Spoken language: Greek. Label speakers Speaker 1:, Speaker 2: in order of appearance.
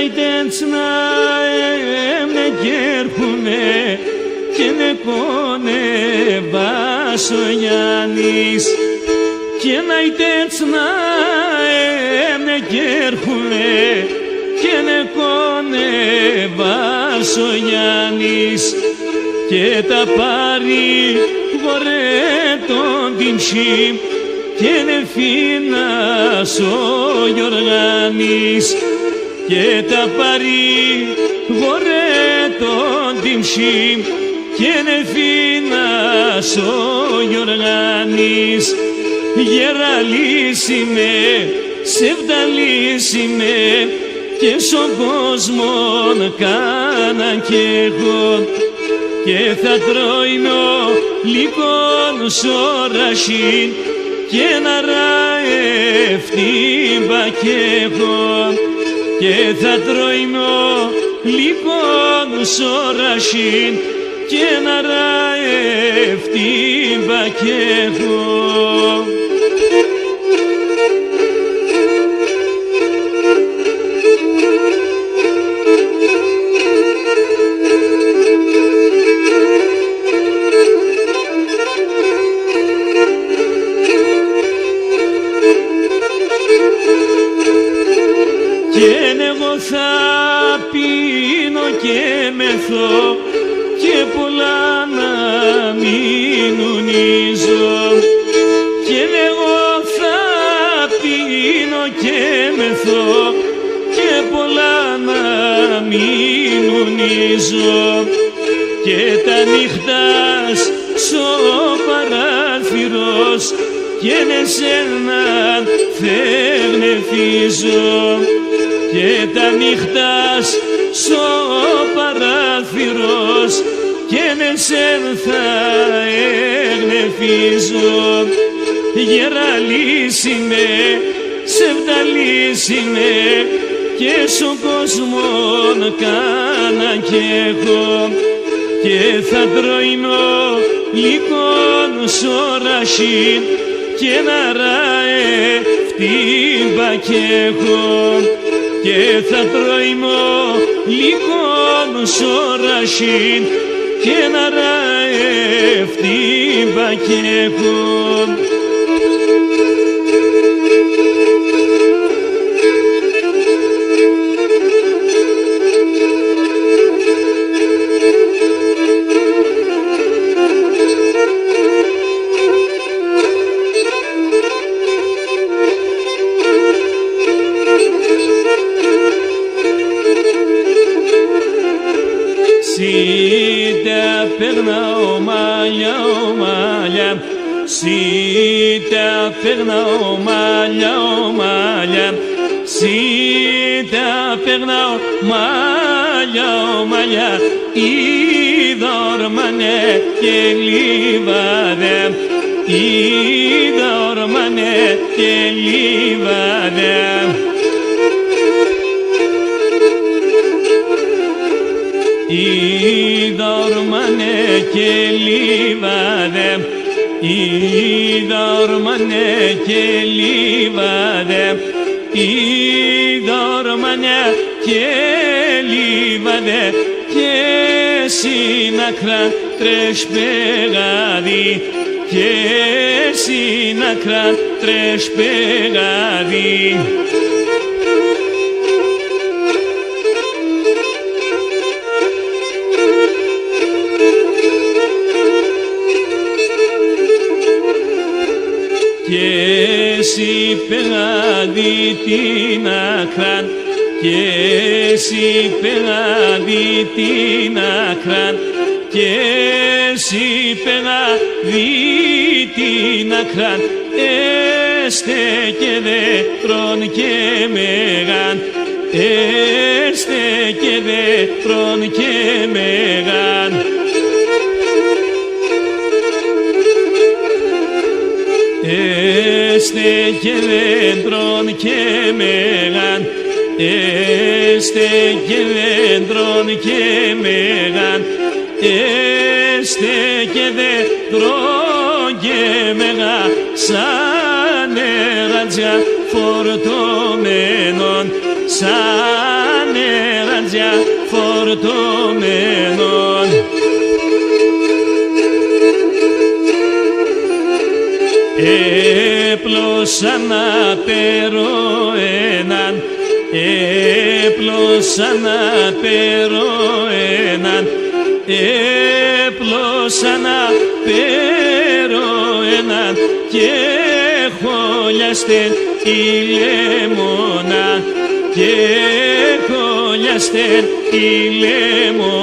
Speaker 1: ιτέτσνα έμνε κέρχουνε και νεκόνε Βασογιάννης και να ιτέτσνα έμνε κέρχουνε και νεκόνε Βασογιάννης και τα πάρει βορέ τον τιμψή και νεφίνας ο Γιωργάνης και τα πάρει βορέ τον τιμψή και νεφίνας ο Γιωργάνης γεραλίσιμε, σεβδαλίσιμε και στον κόσμον κάνα κι εγώ και θα τρώινω λικόν σωρασίν και να ραευτήμπα κι εγώ και θα τρώινω λικόν σωρασίν και να ραευτήμπα κι εγώ. Θα πίνω και μεθώ και πολλά να μείνουν ίζω και εγώ θα πίνω και μεθώ και πολλά να μείνουν ίζω και τα νύχτας σω παράθυρος και εσέναν θευνεφίζω και τα νύχτας σω παράθυρος και εσέν θα εγνεφίζω γεραλίσιμε, σεβδαλίσιμε και στον κόσμον κάνα κι εγώ και θα τρώινω λικόν σωρασίν και να ραευτήμπα κι εγώ και θα τρώινω λικόν σωρασίν και να ραευτήμπα κι εγώ. Σίτα περνάω μάλια, μάλια, σίτα περνάω μάλια, μάλια, σίτα περνάω μάλια, μάλια, είδωρμανε και λιβάδε, είδωρμανε και λιβάδε. Είδωρμανε και λιβάδε, είδωρμανε και λιβάδε, είδωρμανε και λιβάδε και συνακρά τρεσπεγάδι και συνακρά τρεσπεγάδι. Και εσύ πεγάδι την άκραν και εσύ πεγάδι την άκραν και εσύ πεγάδι την άκραν έστε και δέντρον και μεγάν έστε και δέντρον και μεγάν. Έστε και δέντρον και μεγάν έστε και δέντρον και μεγάν έστε και δέντρον και μεγάν σαν εράτζια φορτωμένων σαν γαλάζια φορτωμένων. Έπλωσα να πέρω έναν, έπλωσα να πέρω έναν, έπλωσα να πέρω έναν και χωλιάστεν η λεμόνα, και χωλιάστεν η λεμόνα.